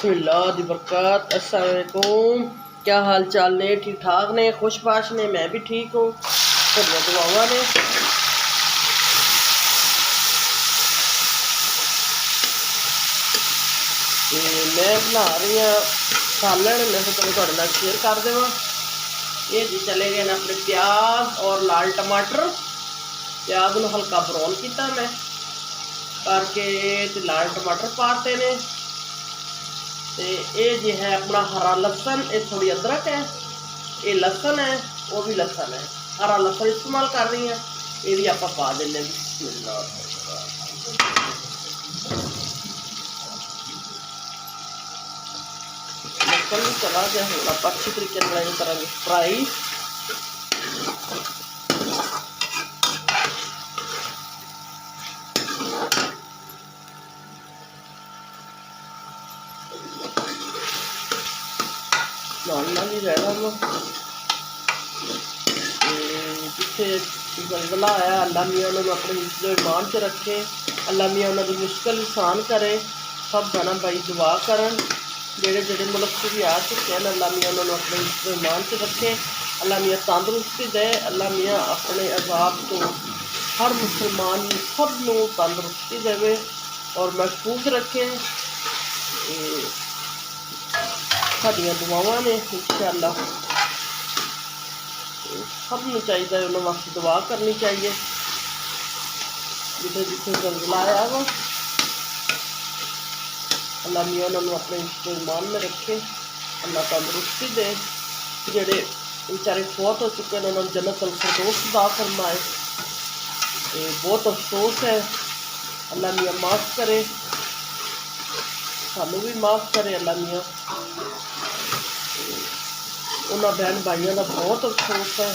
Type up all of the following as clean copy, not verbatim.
बिस्मिल्लाह दी बरकत। अस्सलाम वालेकुम। क्या हाल चाल ने? ठीक ठाक ने, खुशबाश ने? मैं भी ठीक हूँ, थोड़िया दुआवां ने। मैं बना रही हाँ सालन। मैं थोड़े नाल शेयर कर देवां। ये जी चले गए ना अपने प्याज और लाल टमाटर। प्याज को हल्का ब्राउन किया मैं करके ते लाल टमाटर पाते ने। तो ये जी है अपना हरा लसन, ये थोड़ी अदरक है, ये लसन है, वो भी लसन है। हरा लसन इस्तेमाल कर रही हैं, ये भी आप पा देने। लसन भी चला गया हूँ, आप अच्छी तरीके से करेंगे फ्राई। नाल ही रहना जिथे जंगला आया, अल्लाह मियाँ उन्होंने अपने हिस्से ईमान च रखे। अल्लाह मियाँ उन्होंने मुश्किल आसान करे। सब जना भाई दुआ करन जेड़े जेड़े मुल्क से भी आ चुके हैं। अल्लाह मियाँ उन्होंने अपने हिस्से ईमान च रखे। अल्लाह मियाँ तंदुरुस्ती दे। अल्लाह मियाँ अपने अजाब तो हर मुसलमान सब नूं तंदुरुस्ती देवे और महफूज रखे। साडियां दुआवां ने इंशाअल्लाह। सबनों चाहिए उन्होंने वास्ते दुआ करनी चाहिए। जिथे जिथे जंगला आया वा, अल्लाह मियाँ उन्होंने अपने ईमान में रखे। अल्लाह तंदुरुस्ती दे। जेड़े बेचारे फौत हो चुके हैं उन्होंने जन्नत अल फिरदौस अता फरमाए। बहुत अफसोस है। अल्लाह मियाँ माफ़ करे, सानू भी माफ़ करे अल्लाह मियाँ। उन्होंने बहन भाइयों का बहुत अफसोस है।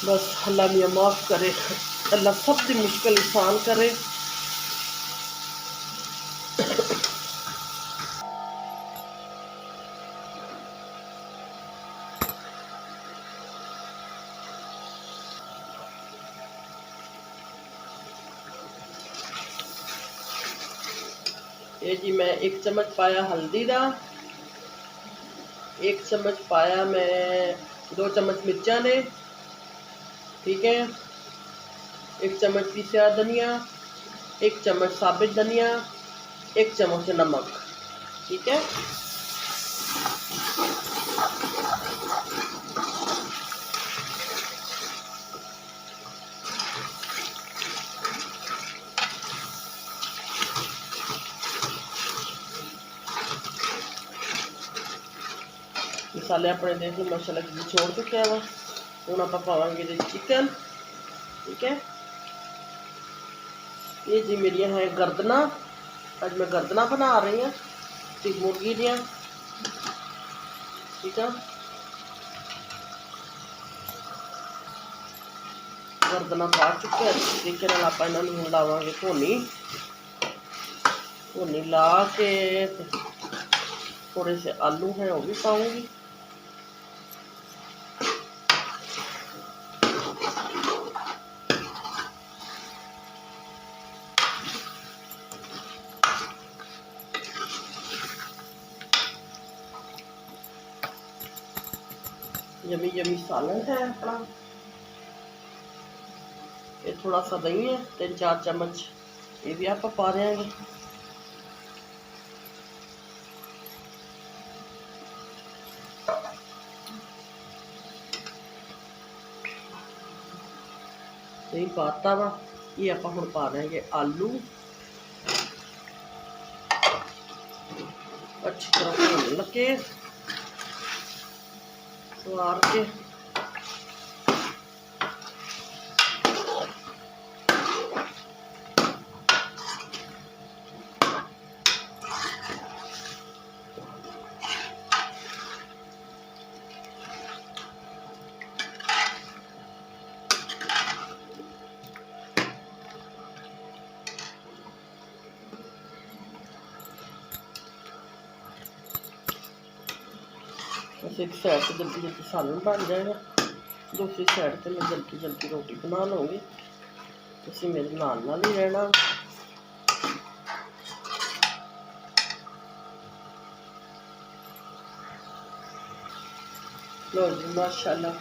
बस अल्लाह मियाँ माफ़ करे, अल्लाह सब की मुश्किल आसान करे। ये जी मैं 1 चम्मच पाया हल्दी का, 1 चम्मच पाया मैं 2 चम्मच मिर्चा ने, ठीक है। 1 चम्मच पीसा धनिया, 1 चम्मच साबित धनिया, 1 चम्मच नमक, ठीक है। मसाले अपने देख लो माशाल्लाह छोड़ चुके हैं। हूँ आप पावे चिकन, ठीक है। ये जी मेरी है गर्दना। अज मैं गर्दना बना रही हूँ मुर्गी दियाँ, ठीक है। गर्दना पा चुके हैं अच्छे तरीके आप इन्होंने लावे धोनी। धोनी ला के थोड़े से आलू हैं वो भी पाऊंगी। यमी यमी सालन है अपना। ये थोड़ा सा दही है, 3-4 चम्मच, ये भी आप पा रहे हैं। दही पाता वा। ये आप हम पा रहे हैं आलू, अच्छी तरह भून लगे सवार के। बस एक साइड से जल्दी जल्दी सालन बन जाएगा, दूसरी साइड से मैं जल्दी जल्दी रोटी बना लूँगी। तुम मेरे नाल ही रहना। लो जी माशाल्लाह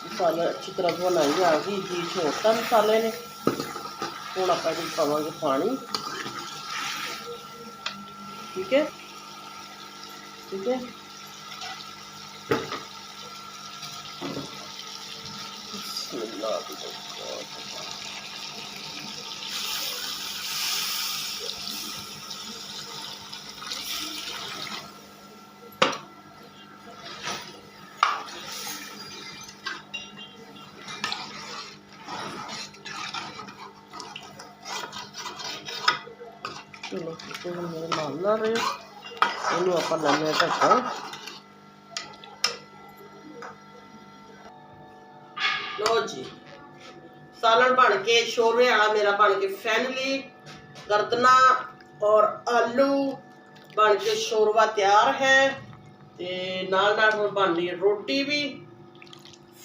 मसाला अच्छी तरह बनाई आ गई जी। छोड़ता मसाले ने हूँ आप पावे पानी। ठीक है ठीक है। चलो मेरे नाल ला रहे इनू आप लाने ढक्का। लो जी सालन बन के शोरवे वाला मेरा बन के फाइनली गर्दना और आलू बन के शोरवा तैयार है। ते नाल नाल हुण बन रही है रोटी भी।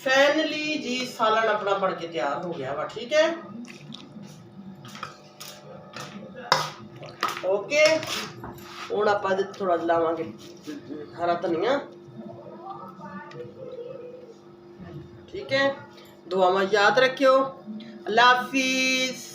फाइनली जी सालन अपना बन के तैयार हो गया वा। ठीक है ओके। हुण आपां थोड़ा लावांगे हरा धनिया। ठीक है दुआवां याद रखियो। अल्लाह हाफिज़।